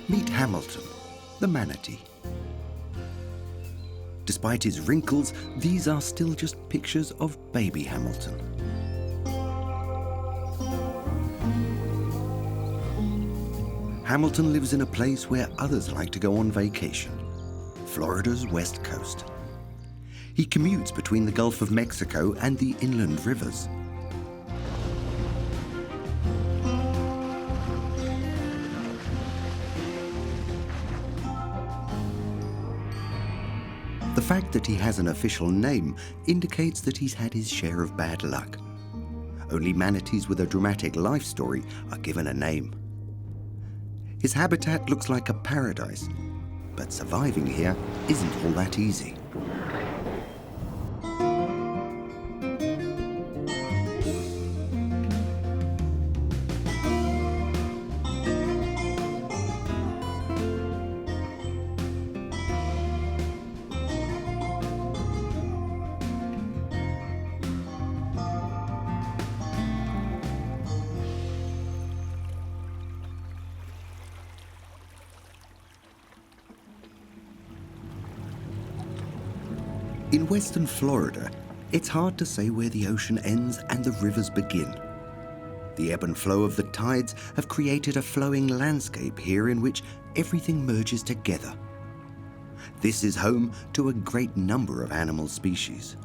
Meet Hamilton, the manatee. Despite his wrinkles, these are still just pictures of baby Hamilton. Hamilton lives in a place where others like to go on vacation, Florida's west coast. He commutes between the Gulf of Mexico and the inland rivers. The fact that he has an official name indicates that he's had his share of bad luck. Only manatees with a dramatic life story are given a name. His habitat looks like a paradise, but surviving here isn't all that easy. In western Florida, it's hard to say where the ocean ends and the rivers begin. The ebb and flow of the tides have created a flowing landscape here in which everything merges together. This is home to a great number of animal species.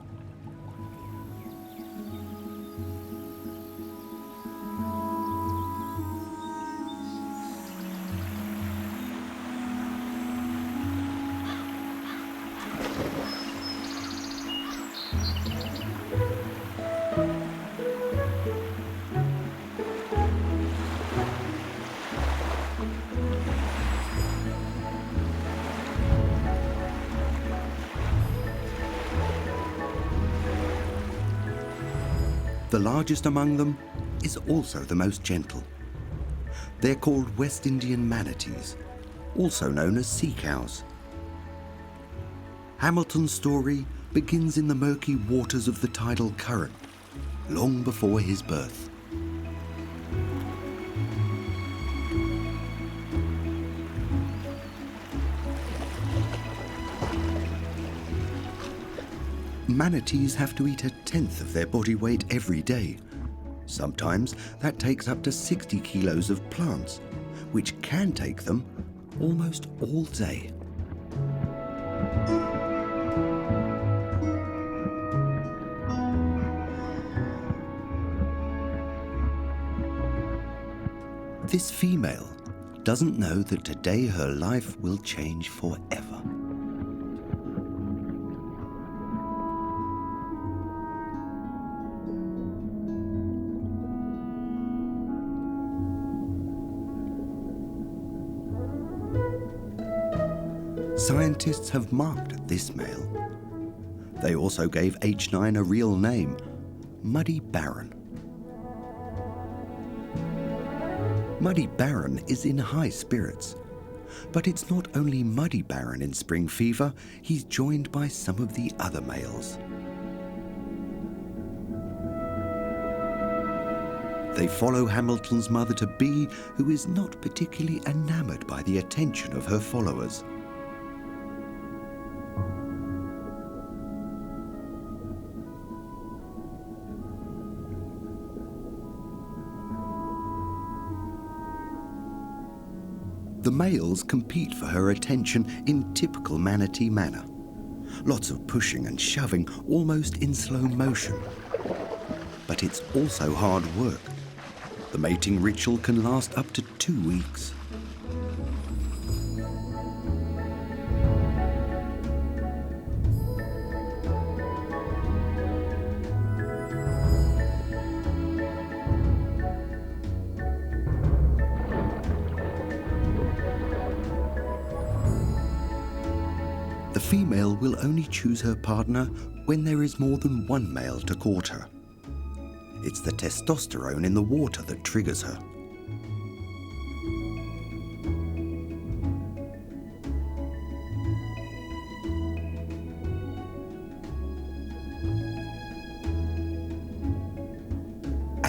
The largest among them is also the most gentle. They're called West Indian manatees, also known as sea cows. Hamilton's story begins in the murky waters of the tidal current, long before his birth. Manatees have to eat 1/10 of their body weight every day. Sometimes that takes up to 60 kilos of plants, which can take them almost all day. This female doesn't know that today her life will change forever. Scientists have marked this male. They also gave H9 a real name, Muddy Baron. Muddy Baron is in high spirits. But it's not only Muddy Baron in spring fever, he's joined by some of the other males. They follow Hamilton's mother-to-be, who is not particularly enamored by the attention of her followers. The males compete for her attention in typical manatee manner. Lots of pushing and shoving, almost in slow motion. But it's also hard work. The mating ritual can last up to 2 weeks. The female will only choose her partner when there is more than one male to court her. It's the testosterone in the water that triggers her.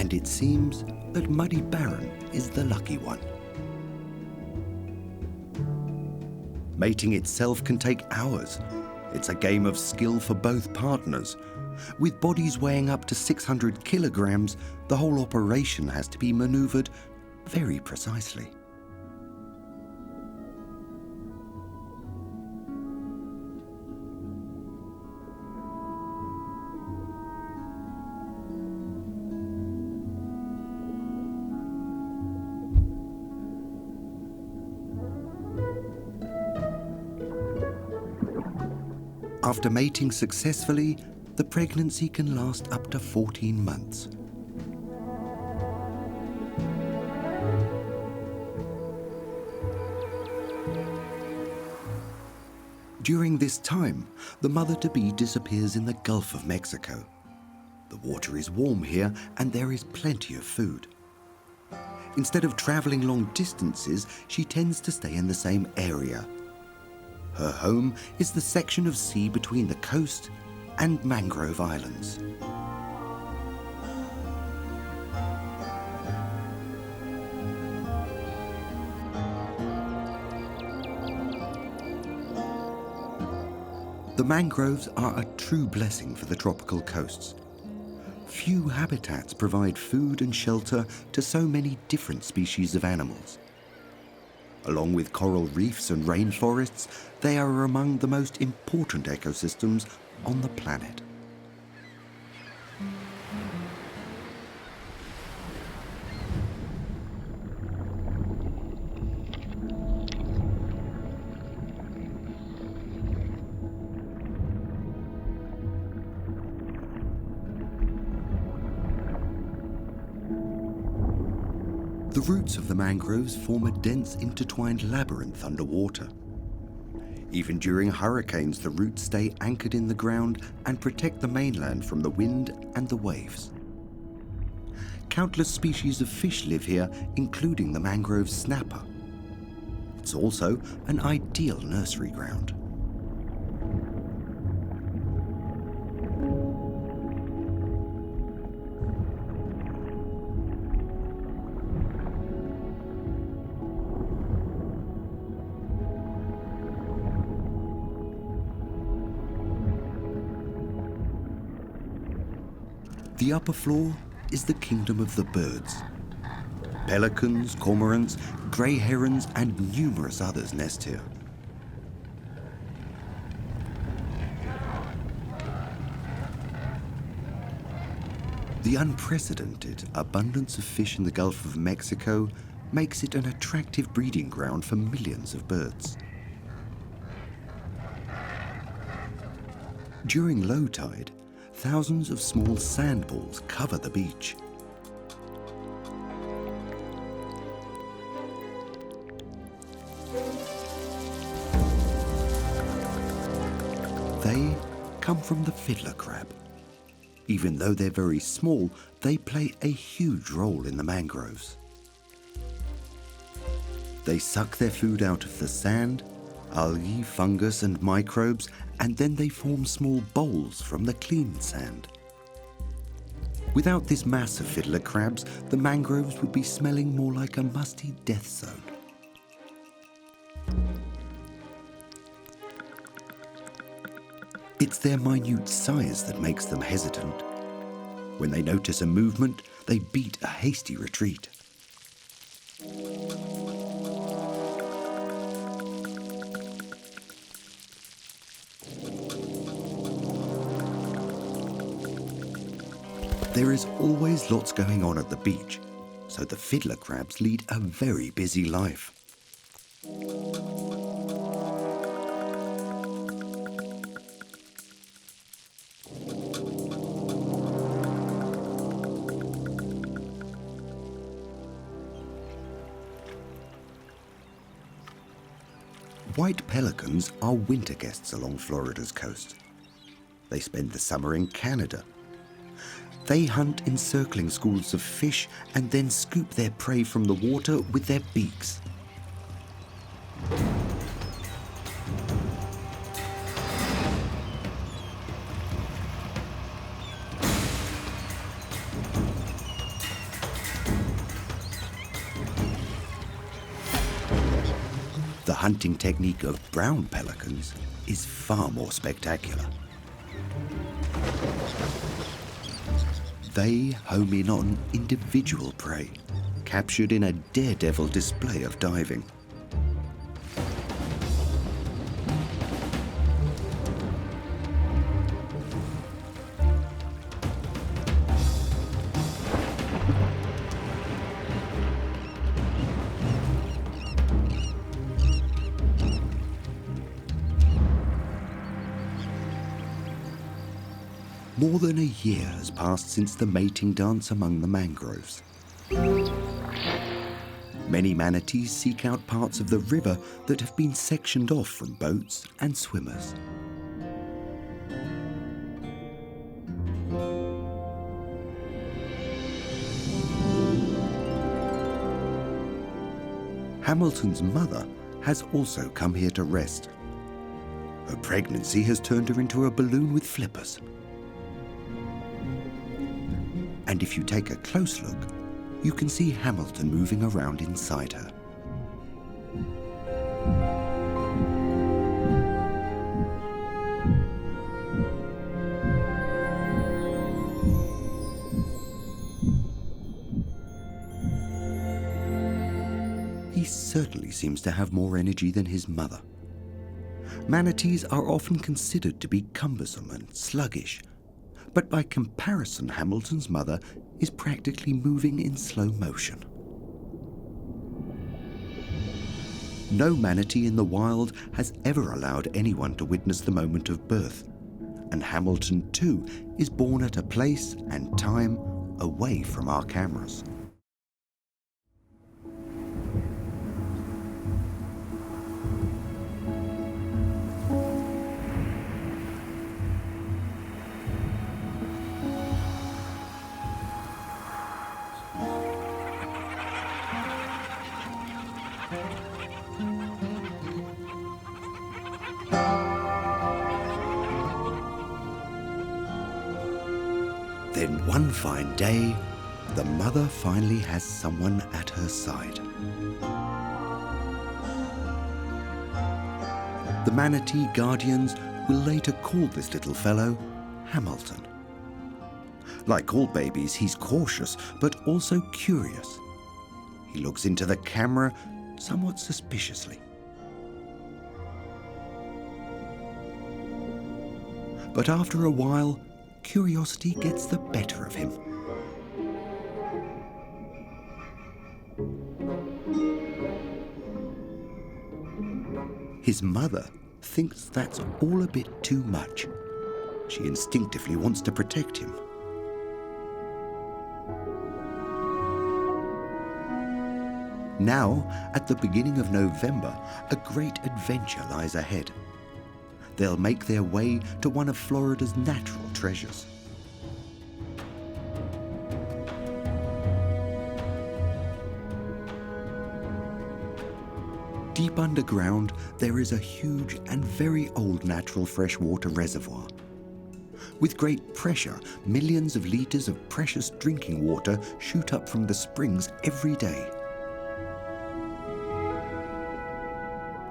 And it seems that Muddy Baron is the lucky one. Mating itself can take hours. It's a game of skill for both partners. With bodies weighing up to 600 kilograms, the whole operation has to be maneuvered very precisely. After mating successfully, the pregnancy can last up to 14 months. During this time, the mother-to-be disappears in the Gulf of Mexico. The water is warm here and there is plenty of food. Instead of traveling long distances, she tends to stay in the same area. Her home is the section of sea between the coast and Mangrove Islands. The mangroves are a true blessing for the tropical coasts. Few habitats provide food and shelter to so many different species of animals. Along with coral reefs and rainforests, they are among the most important ecosystems on the planet. The roots of the mangroves form a dense, intertwined labyrinth underwater. Even during hurricanes, the roots stay anchored in the ground and protect the mainland from the wind and the waves. Countless species of fish live here, including the mangrove snapper. It's also an ideal nursery ground. The upper floor is the kingdom of the birds. Pelicans, cormorants, grey herons, and numerous others nest here. The unprecedented abundance of fish in the Gulf of Mexico makes it an attractive breeding ground for millions of birds. During low tide, thousands of small sandballs cover the beach. They come from the fiddler crab. Even though they're very small, they play a huge role in the mangroves. They suck their food out of the sand, algae, fungus, and microbes, and then they form small bowls from the clean sand. Without this mass of fiddler crabs, the mangroves would be smelling more like a musty death zone. It's their minute size that makes them hesitant. When they notice a movement, they beat a hasty retreat. There is always lots going on at the beach, so the fiddler crabs lead a very busy life. White pelicans are winter guests along Florida's coast. They spend the summer in Canada. They hunt encircling schools of fish and then scoop their prey from the water with their beaks. hunting technique of brown pelicans is far more spectacular. They home in on individual prey, captured in a daredevil display of diving. More than a year has passed since the mating dance among the mangroves. Many manatees seek out parts of the river that have been sectioned off from boats and swimmers. Hamilton's mother has also come here to rest. Her pregnancy has turned her into a balloon with flippers. And if you take a close look, you can see Hamilton moving around inside her. He certainly seems to have more energy than his mother. Manatees are often considered to be cumbersome and sluggish, but by comparison, Hamilton's mother is practically moving in slow motion. No manatee in the wild has ever allowed anyone to witness the moment of birth, and Hamilton too is born at a place and time away from our cameras. Then one fine day, the mother finally has someone at her side. The manatee guardians will later call this little fellow Hamilton. Like all babies, he's cautious, but also curious. He looks into the camera somewhat suspiciously. But after a while, curiosity gets the better of him. His mother thinks that's all a bit too much. She instinctively wants to protect him. Now, at the beginning of November, a great adventure lies ahead. They'll make their way to one of Florida's natural treasures. Deep underground, there is a huge and very old natural freshwater reservoir. With great pressure, millions of litres of precious drinking water shoot up from the springs every day.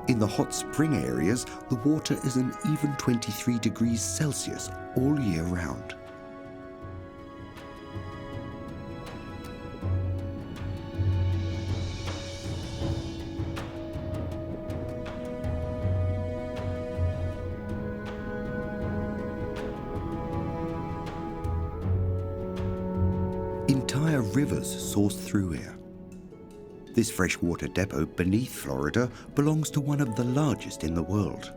In the hot spring areas, the water is an even 23 degrees Celsius all year round. Entire rivers source through here. This freshwater depot beneath Florida belongs to one of the largest in the world.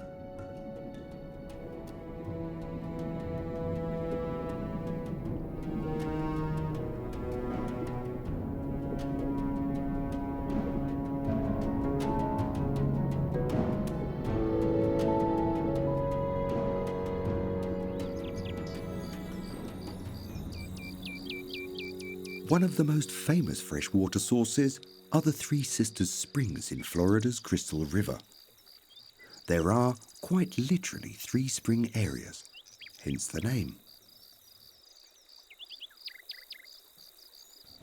One of the most famous freshwater sources are the Three Sisters Springs in Florida's Crystal River. There are, quite literally, 3 spring areas, hence the name.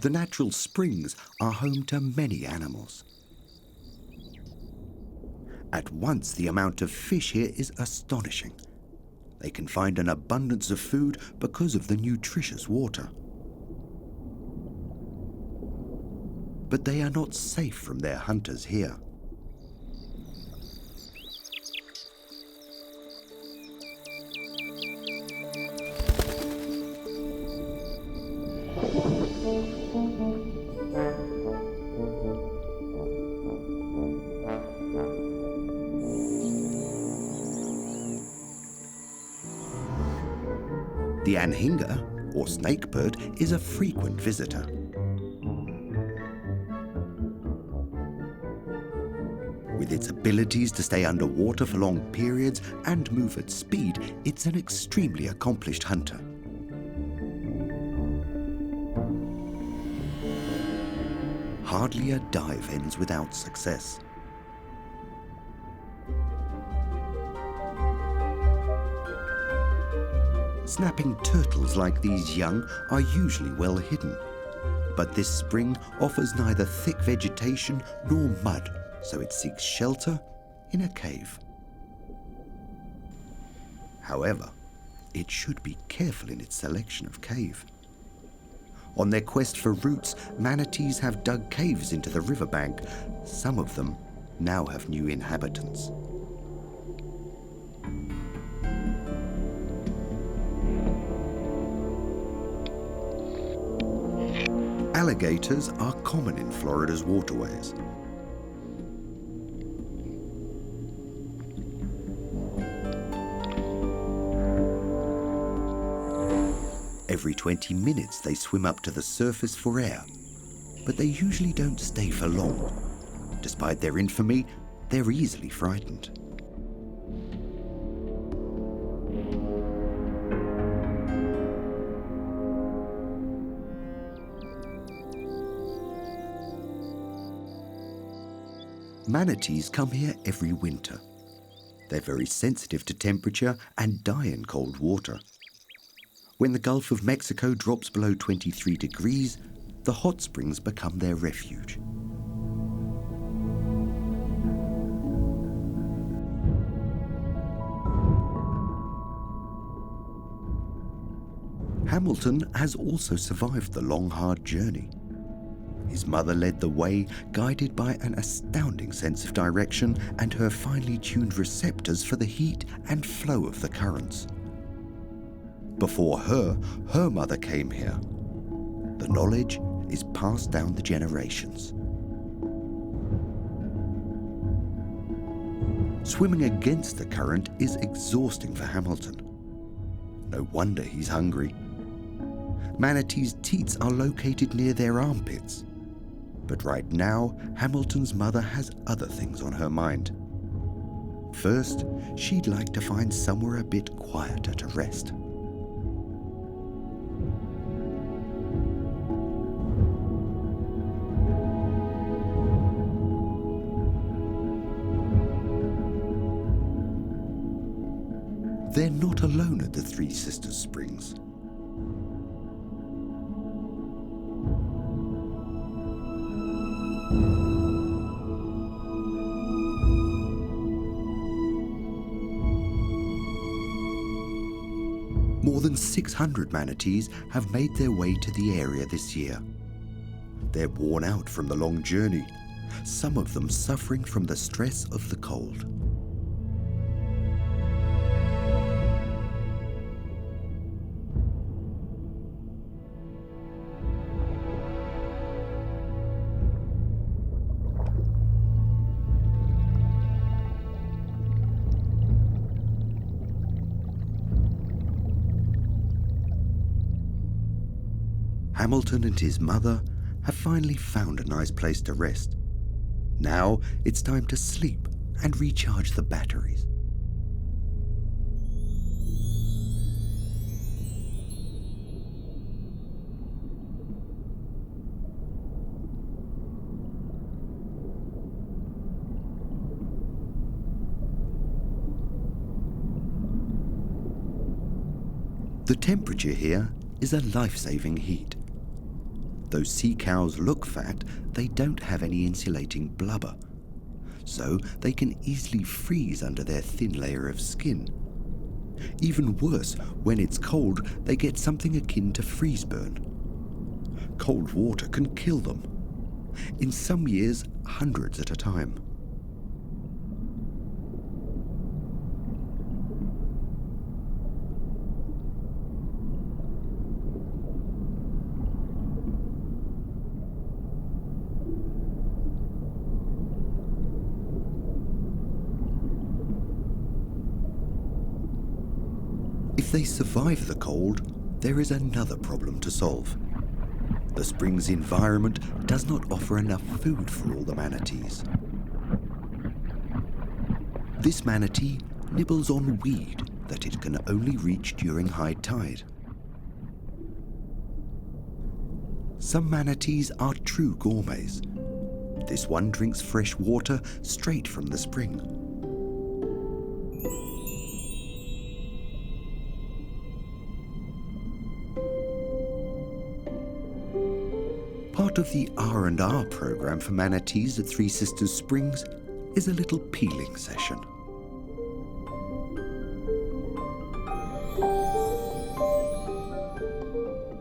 The natural springs are home to many animals. At once, the amount of fish here is astonishing. They can find an abundance of food because of the nutritious water. But they are not safe from their hunters here. The anhinga, or snakebird, is a frequent visitor. With its abilities to stay underwater for long periods and move at speed, it's an extremely accomplished hunter. Hardly a dive ends without success. Snapping turtles like these young are usually well hidden, but this spring offers neither thick vegetation nor mud, so it seeks shelter in a cave. However, it should be careful in its selection of cave. On their quest for roots, manatees have dug caves into the riverbank. Some of them now have new inhabitants. Alligators are common in Florida's waterways. Every 20 minutes they swim up to the surface for air, but they usually don't stay for long. Despite their infamy, they're easily frightened. Manatees come here every winter. They're very sensitive to temperature and die in cold water. When the Gulf of Mexico drops below 23 degrees, the hot springs become their refuge. Hamilton has also survived the long, hard journey. His mother led the way, guided by an astounding sense of direction and her finely tuned receptors for the heat and flow of the currents. Before her, her mother came here. The knowledge is passed down the generations. Swimming against the current is exhausting for Hamilton. No wonder he's hungry. Manatees' teats are located near their armpits. But right now, Hamilton's mother has other things on her mind. First, she'd like to find somewhere a bit quieter to rest. They're not alone at the Three Sisters Springs. More than 600 manatees have made their way to the area this year. They're worn out from the long journey, some of them suffering from the stress of the cold. Hamilton and his mother have finally found a nice place to rest. Now it's time to sleep and recharge the batteries. The temperature here is a life-saving heat. Though sea cows look fat, they don't have any insulating blubber. so they can easily freeze under their thin layer of skin. Even worse, when it's cold, they get something akin to freeze burn. Cold water can kill them. In some years, hundreds at a time. If they survive the cold, there is another problem to solve. The spring's environment does not offer enough food for all the manatees. This manatee nibbles on weed that it can only reach during high tide. Some manatees are true gourmets. This one drinks fresh water straight from the spring. Part of the R&R program for manatees at Three Sisters Springs is a little peeling session.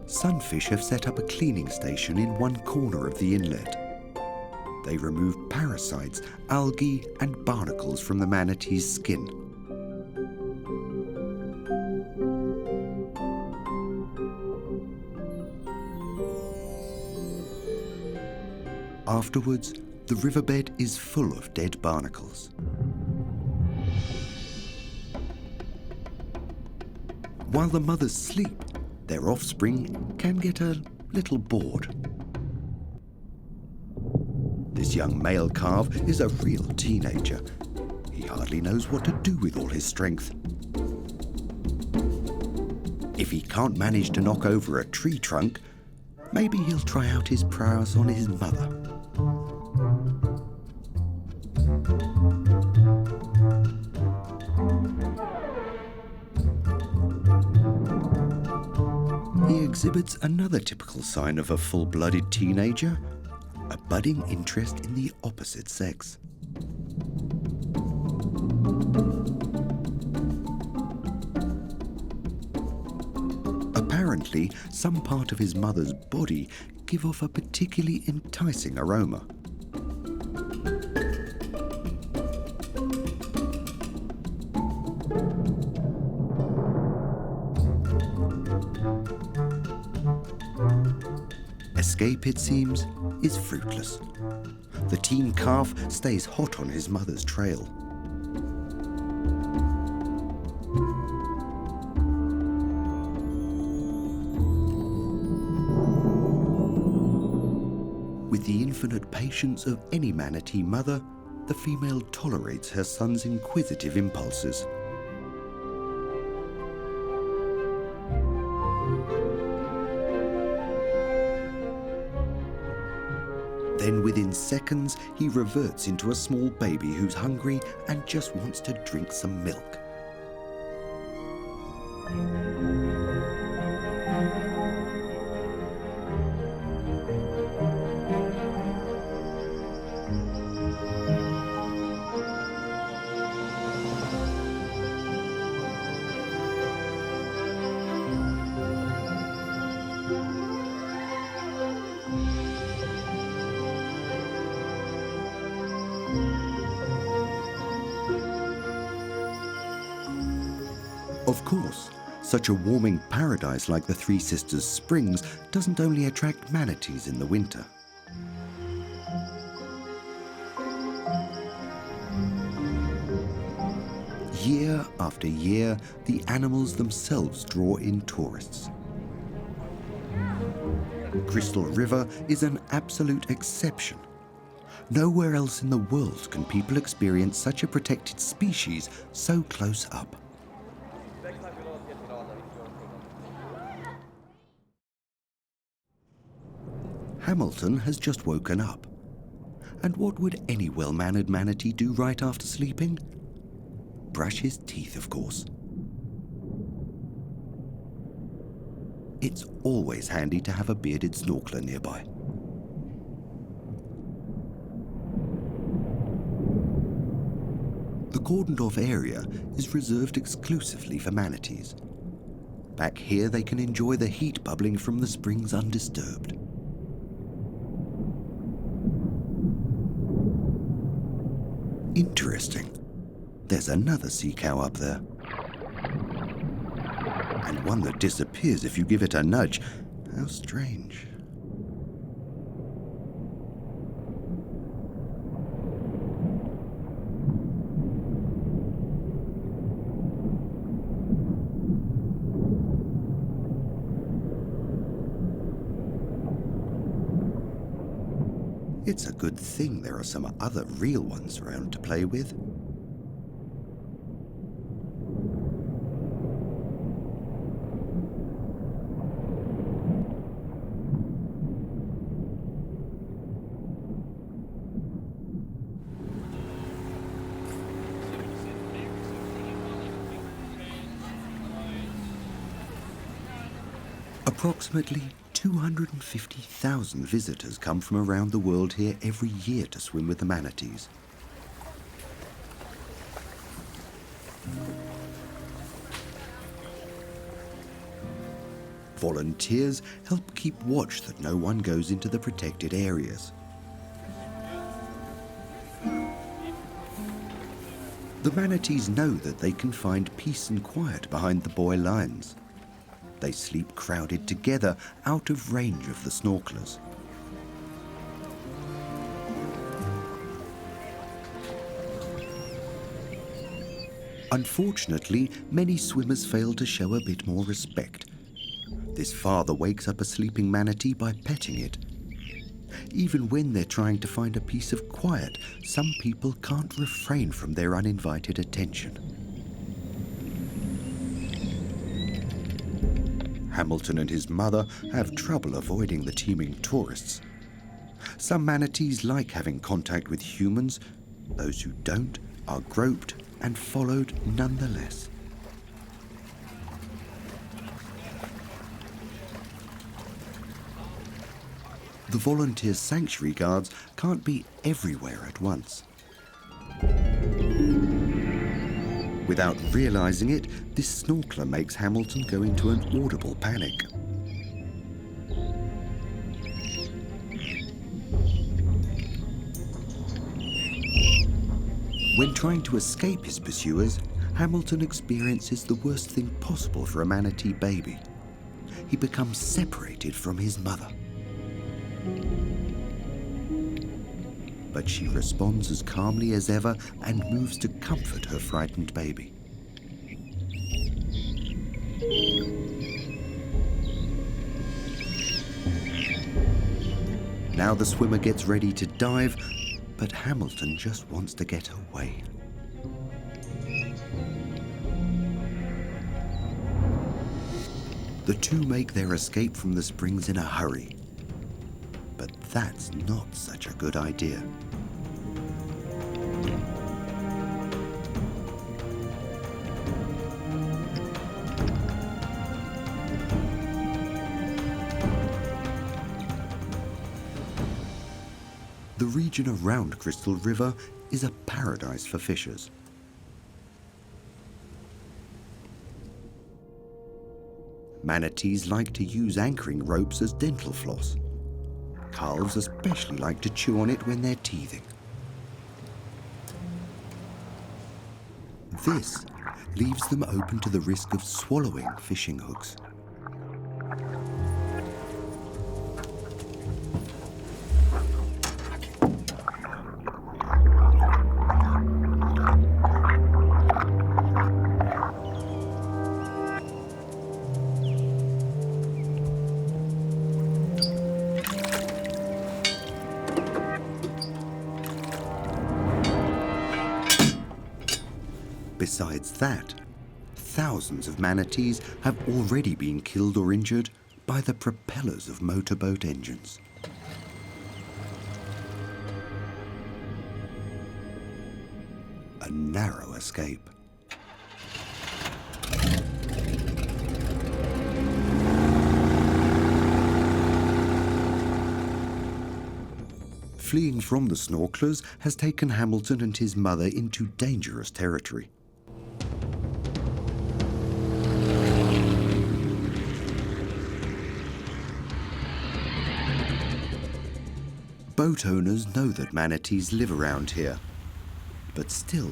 Sunfish have set up a cleaning station in one corner of the inlet. They remove parasites, algae, and barnacles from the manatee's skin. Afterwards, the riverbed is full of dead barnacles. While the mothers sleep, their offspring can get a little bored. This young male calf is a real teenager. He hardly knows what to do with all his strength. If he can't manage to knock over a tree trunk, maybe he'll try out his prowess on his mother. He exhibits another typical sign of a full-blooded teenager, a budding interest in the opposite sex. Apparently, some part of his mother's body give off a particularly enticing aroma. Escape, it seems, is fruitless. The teen calf stays hot on his mother's trail. With the infinite patience of any manatee mother, the female tolerates her son's inquisitive impulses. Then within seconds, he reverts into a small baby who's hungry and just wants to drink some milk. Of course, such a warming paradise like the Three Sisters Springs doesn't only attract manatees in the winter. Year after year, the animals themselves draw in tourists. Crystal River is an absolute exception. Nowhere else in the world can people experience such a protected species so close up. Hamilton has just woken up. And what would any well-mannered manatee do right after sleeping? Brush his teeth, of course. It's always handy to have a bearded snorkeler nearby. cordoned-off area is reserved exclusively for manatees. Back here, they can enjoy the heat bubbling from the springs undisturbed. Interesting. There's another sea cow up there. And one that disappears if you give it a nudge. How strange. It's a good thing there are some other real ones around to play with. Approximately 250,000 visitors come from around the world here every year to swim with the manatees. Volunteers help keep watch that no one goes into the protected areas. The manatees know that they can find peace and quiet behind the buoy lines. They sleep crowded together, out of range of the snorkelers. Unfortunately, many swimmers fail to show a bit more respect. This father wakes up a sleeping manatee by petting it. Even when they're trying to find a piece of quiet, some people can't refrain from their uninvited attention. Hamilton and his mother have trouble avoiding the teeming tourists. Some manatees like having contact with humans. Those who don't are groped and followed nonetheless. The volunteer sanctuary guards can't be everywhere at once. Without realizing it, this snorkeler makes Hamilton go into an audible panic. When trying to escape his pursuers, Hamilton experiences the worst thing possible for a manatee baby. He becomes separated from his mother. But she responds as calmly as ever and moves to comfort her frightened baby. Now the swimmer gets ready to dive, but Hamilton just wants to get away. The two make their escape from the springs in a hurry. But that's not such a good idea. The region around Crystal River is a paradise for fishers. Manatees like to use anchoring ropes as dental floss. Calves especially like to chew on it when they're teething. This leaves them open to the risk of swallowing fishing hooks. Besides that, thousands of manatees have already been killed or injured by the propellers of motorboat engines. A narrow escape. Fleeing from the snorkelers has taken Hamilton and his mother into dangerous territory. Boat owners know that manatees live around here, but still.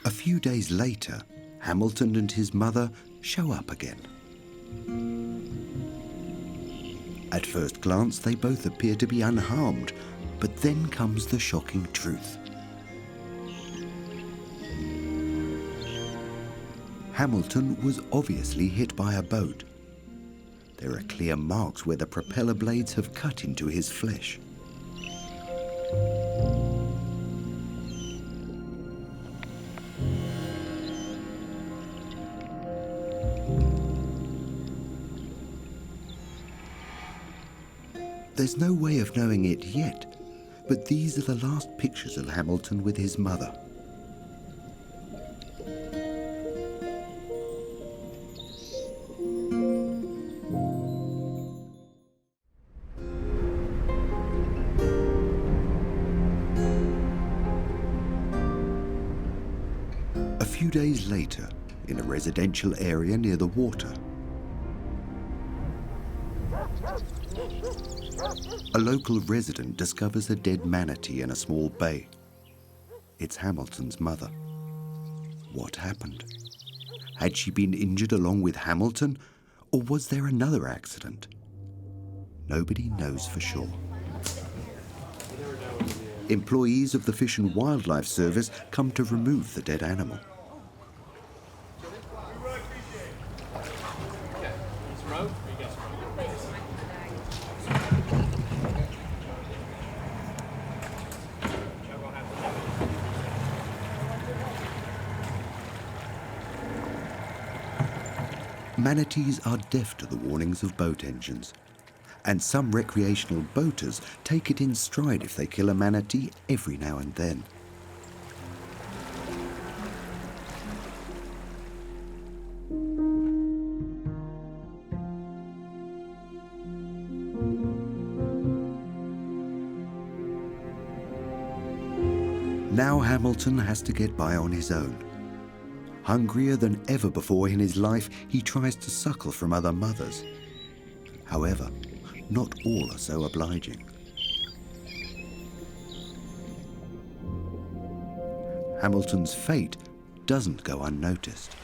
A few days later, Hamilton and his mother show up again. At first glance, they both appear to be unharmed, but then comes the shocking truth. Hamilton was obviously hit by a boat. There are clear marks where the propeller blades have cut into his flesh. There's no way of knowing it yet, but these are the last pictures of Hamilton with his mother. A few days later, in a residential area near the water, a local resident discovers a dead manatee in a small bay. It's Hamilton's mother. What happened? Had she been injured along with Hamilton, or was there another accident? Nobody knows for sure. Employees of the Fish and Wildlife Service come to remove the dead animal. Manatees are deaf to the warnings of boat engines, and some recreational boaters take it in stride if they kill a manatee every now and then. Now Hamilton has to get by on his own. Hungrier than ever before in his life, he tries to suckle from other mothers. However, not all are so obliging. Hamilton's fate doesn't go unnoticed.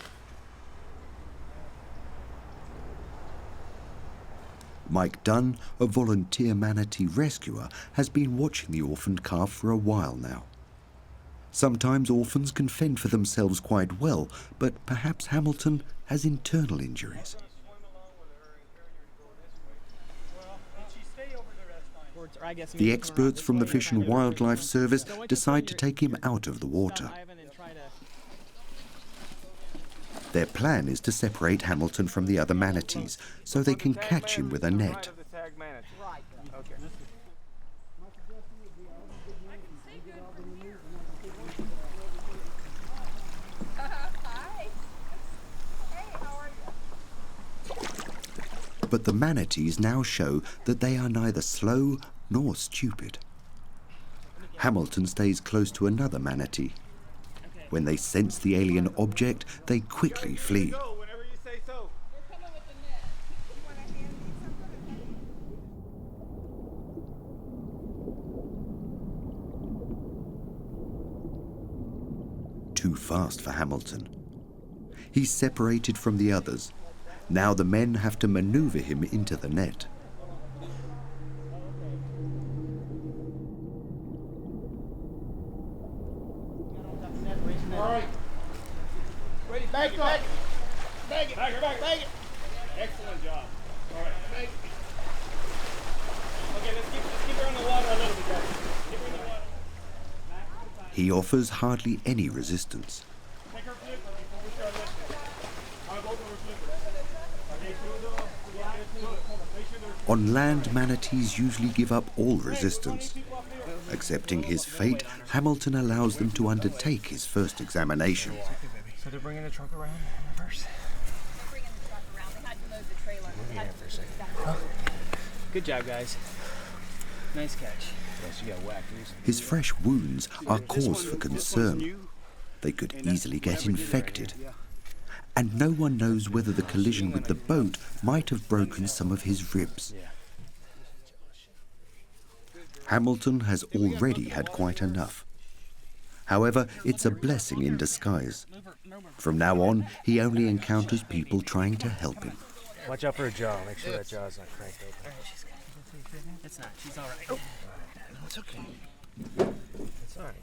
Mike Dunn, a volunteer manatee rescuer, has been watching the orphaned calf for a while now. Sometimes orphans can fend for themselves quite well, but perhaps Hamilton has internal injuries. The experts from the Fish and Wildlife Service decide to take him out of the water. Their plan is to separate Hamilton from the other manatees so they can catch him with a net. But the manatees now show that they are neither slow nor stupid. Hamilton stays close to another manatee. When they sense the alien object, they quickly flee. Too fast for Hamilton. He's separated from the others. Now the men have to maneuver him into the net. All right. Ready, bag it. Bag it. Bag it. Excellent job. All right, bag it. Okay, let's keep her in the water a little bit, guys. Keep her in the water. He offers hardly any resistance. On land, manatees usually give up all resistance. Accepting his fate, Hamilton allows them to undertake his first examination. So they're bringing the truck around in reverse. They're bringing the truck around. They had to load the trailer. We'll be here for a second. Oh. Good job, guys. Nice catch. Yes, you got whacked recently. His fresh wounds are cause for concern. They could easily get infected. And no one knows whether the collision with the boat might have broken some of his ribs. Hamilton has already had quite enough. However, it's a blessing in disguise. From now on, he only encounters people trying to help him. Watch out for her jaw. Make sure that jaw's not cracked open. It's not. She's all right. Oh. No, it's okay. It's all right.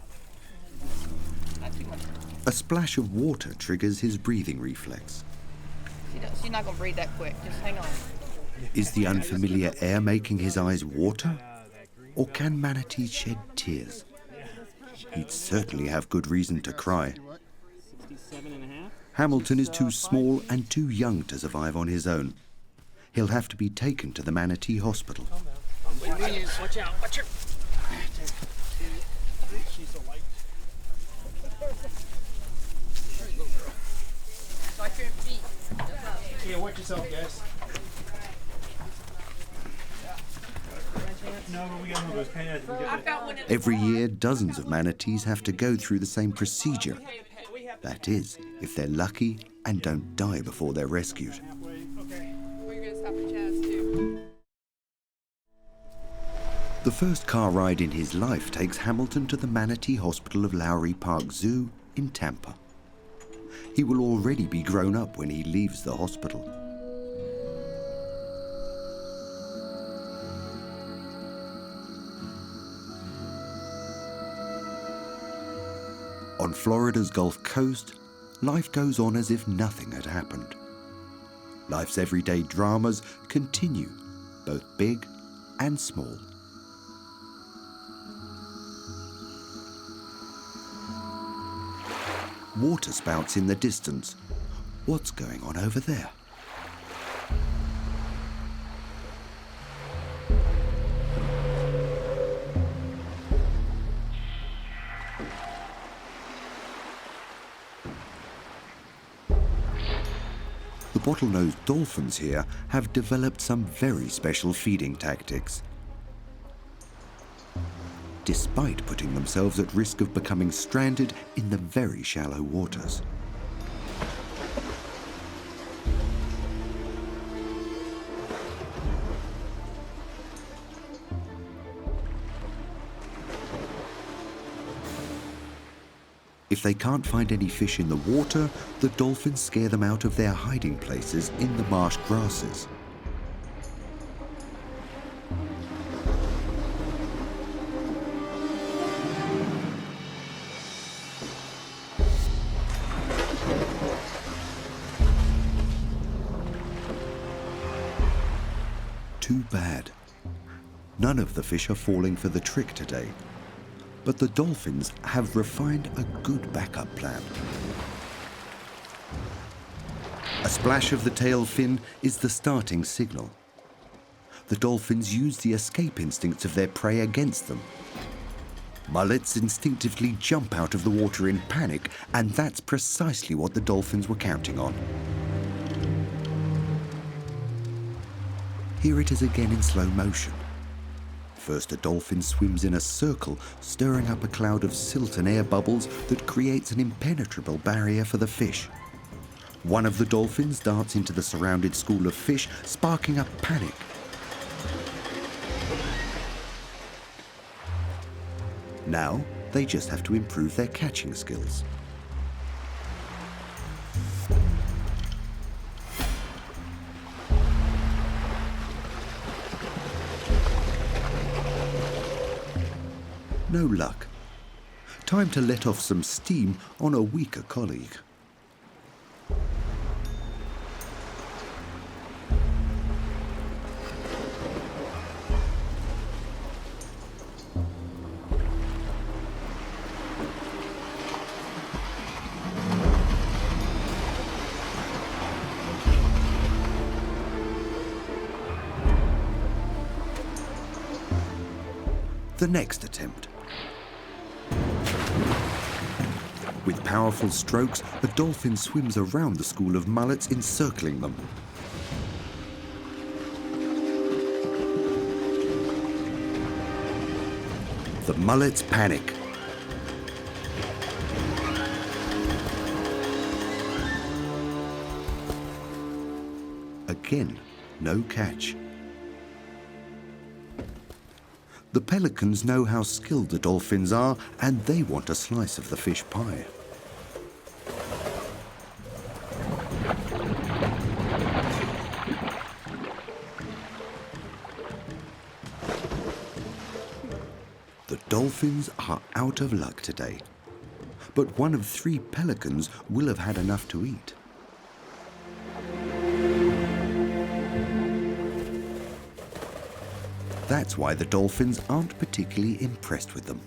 Not too much. A splash of water triggers his breathing reflex. She's not going to breathe that quick. Just hang on. Is the unfamiliar air making his eyes water? Or can manatees shed tears? He'd certainly have good reason to cry. 67.5. Hamilton is too small and too young to survive on his own. He'll have to be taken to the Manatee hospital. Watch out. Watch her. She's so light. Watch your feet. Yeah, watch yourself, guys. No, but we got one of those pads. I've got one in the Every year, dozens of manatees have to go through the same procedure. That is, if they're lucky and don't die before they're rescued. Well, you're going to stop at Chaz, too. The first car ride in his life takes Hamilton to the Manatee Hospital of Lowry Park Zoo in Tampa. He will already be grown up when he leaves the hospital. On Florida's Gulf Coast, life goes on as if nothing had happened. Life's everyday dramas continue, both big and small. Water spouts in the distance. What's going on over there? The bottlenose dolphins here have developed some very special feeding tactics. Despite putting themselves at risk of becoming stranded in the very shallow waters. If they can't find any fish in the water, the dolphins scare them out of their hiding places in the marsh grasses. Too bad. None of the fish are falling for the trick today. But the dolphins have refined a good backup plan. A splash of the tail fin is the starting signal. The dolphins use the escape instincts of their prey against them. Mullets instinctively jump out of the water in panic, and that's precisely what the dolphins were counting on. Here it is again in slow motion. First, a dolphin swims in a circle, stirring up a cloud of silt and air bubbles that creates an impenetrable barrier for the fish. One of the dolphins darts into the surrounded school of fish, sparking up panic. Now, they just have to improve their catching skills. No luck. Time to let off some steam on a weaker colleague. the next attempt. With powerful strokes, a dolphin swims around the school of mullets, encircling them. The mullets panic. Again, no catch. The pelicans know how skilled the dolphins are, and they want a slice of the fish pie. The dolphins are out of luck today, but one of 3 pelicans will have had enough to eat. That's why the dolphins aren't particularly impressed with them.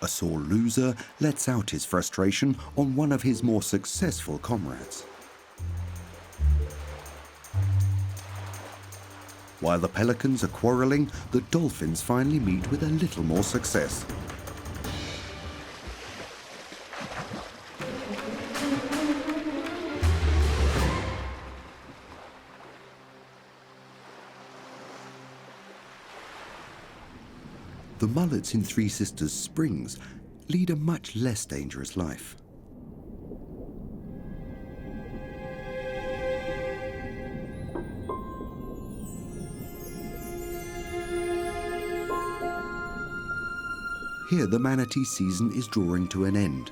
A sore loser lets out his frustration on one of his more successful comrades. While the pelicans are quarrelling, the dolphins finally meet with a little more success. The mullets in Three Sisters Springs lead a much less dangerous life. Here the manatee season is drawing to an end.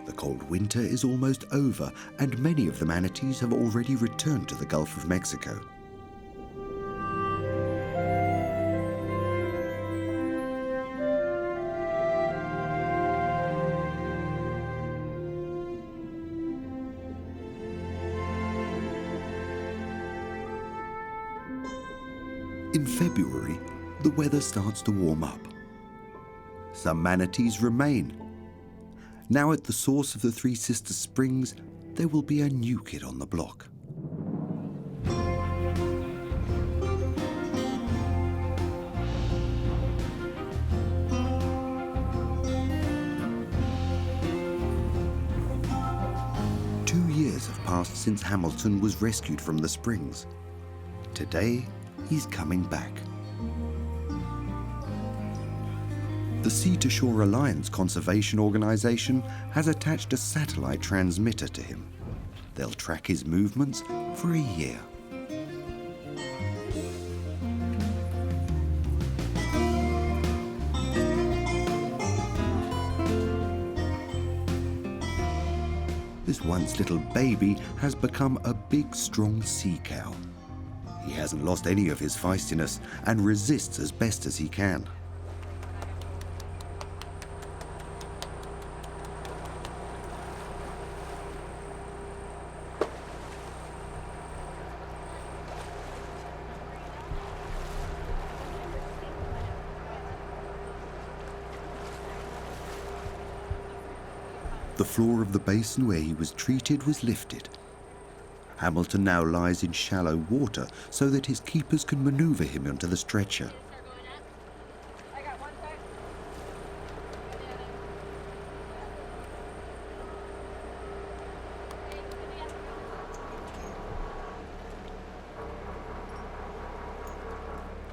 The cold winter is almost over, and many of the manatees have already returned to the Gulf of Mexico. In February, the weather starts to warm up. Some manatees remain. Now at the source of the Three Sisters Springs, there will be a new kid on the block. Two years have passed since Hamilton was rescued from the springs. Today, he's coming back. The Sea to Shore Alliance Conservation Organization has attached a satellite transmitter to him. They'll track his movements for a year. This once little baby has become a big, strong sea cow. He hasn't lost any of his feistiness and resists as best as he can. The floor of the basin where he was treated was lifted. Hamilton now lies in shallow water so that his keepers can maneuver him onto the stretcher.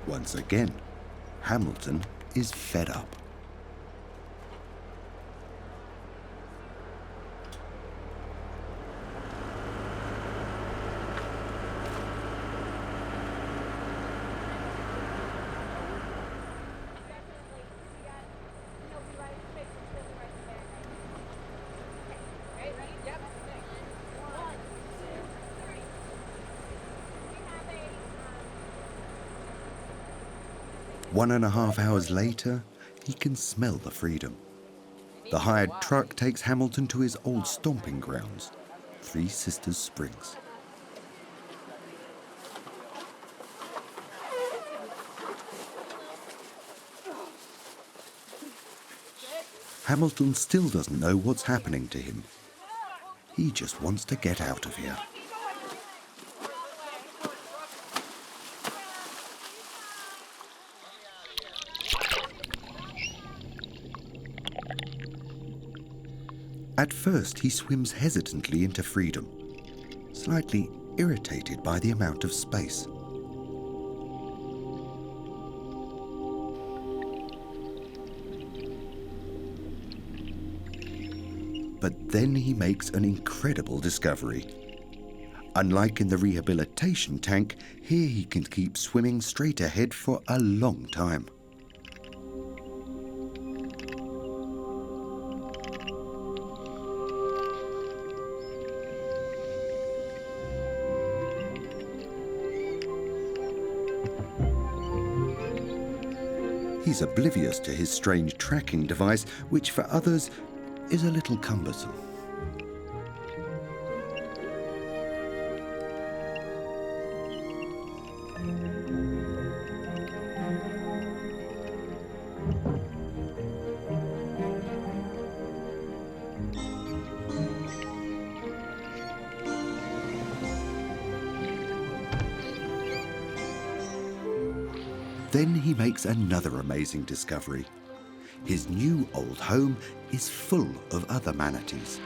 Once again, Hamilton is fed up. One and a half hours later, he can smell the freedom. The hired truck takes Hamilton to his old stomping grounds. Three Sisters Springs. Hamilton still doesn't know what's happening to him. He just wants to get out of here. At first, he swims hesitantly into freedom, slightly irritated by the amount of space. But then he makes an incredible discovery. Unlike in the rehabilitation tank, here he can keep swimming straight ahead for a long time. He's oblivious to his strange tracking device, which for others is a little cumbersome. Then he makes another amazing discovery. His new old home is full of other manatees.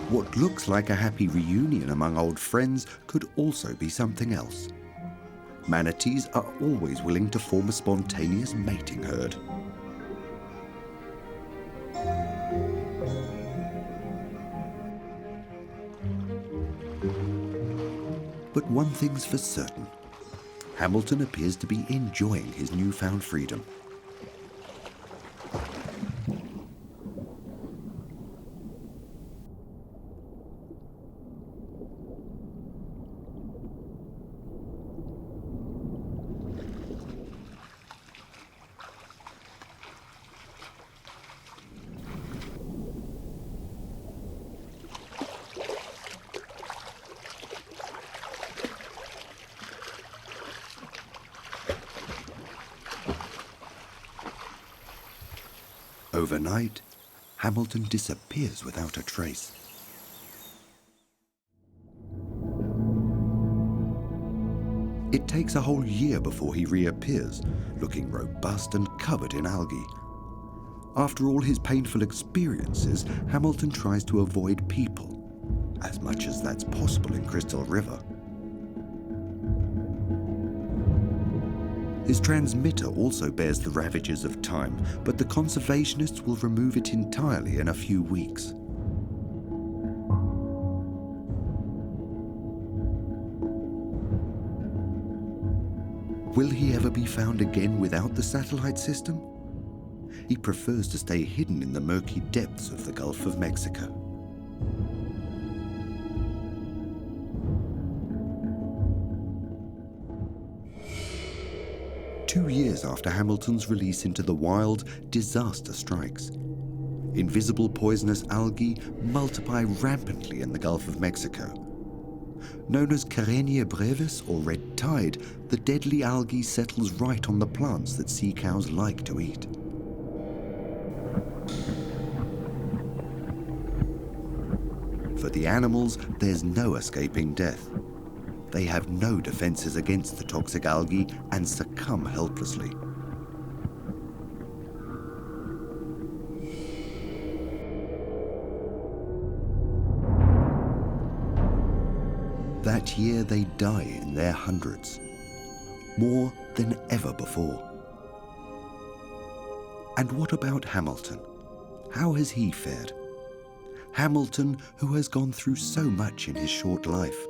What looks like a happy reunion among old friends could also be something else. Manatees are always willing to form a spontaneous mating herd. But one thing's for certain. Hamilton appears to be enjoying his newfound freedom. Overnight, Hamilton disappears without a trace. It takes a whole year before he reappears, looking robust and covered in algae. After all his painful experiences, Hamilton tries to avoid people, as much as that's possible in Crystal River. His transmitter also bears the ravages of time, but the conservationists will remove it entirely in a few weeks. Will he ever be found again without the satellite system? He prefers to stay hidden in the murky depths of the Gulf of Mexico. Two years after Hamilton's release into the wild, disaster strikes. Invisible poisonous algae multiply rampantly in the Gulf of Mexico. Known as Karenia brevis or red tide, the deadly algae settles right on the plants that sea cows like to eat. For the animals, there's no escaping death. They have no defenses against the toxic algae and succumb helplessly. That year they die in their hundreds, more than ever before. And what about Hamilton? How has he fared? Hamilton, who has gone through so much in his short life.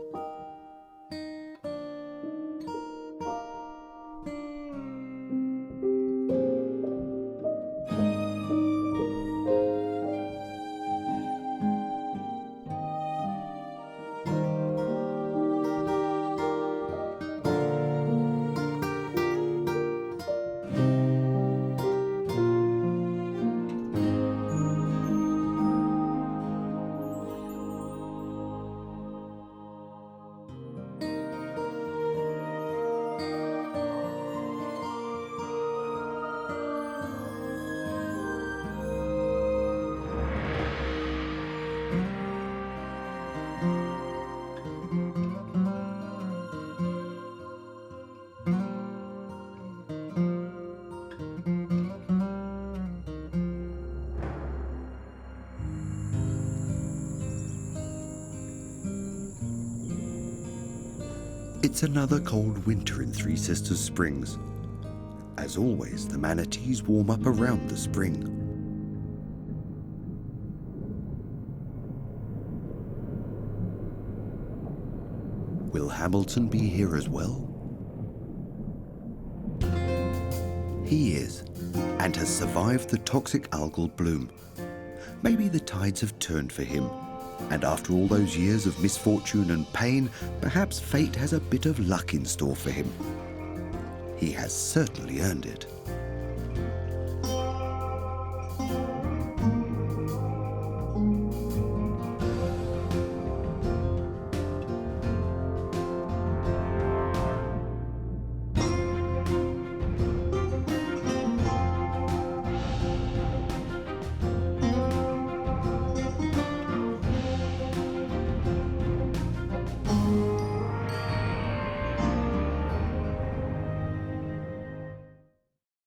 It's another cold winter in Three Sisters Springs. As always, the manatees warm up around the spring. Will Hamilton be here as well? He is, and has survived the toxic algal bloom. Maybe the tides have turned for him, and after all those years of misfortune and pain, perhaps fate has a bit of luck in store for him. He has certainly earned it.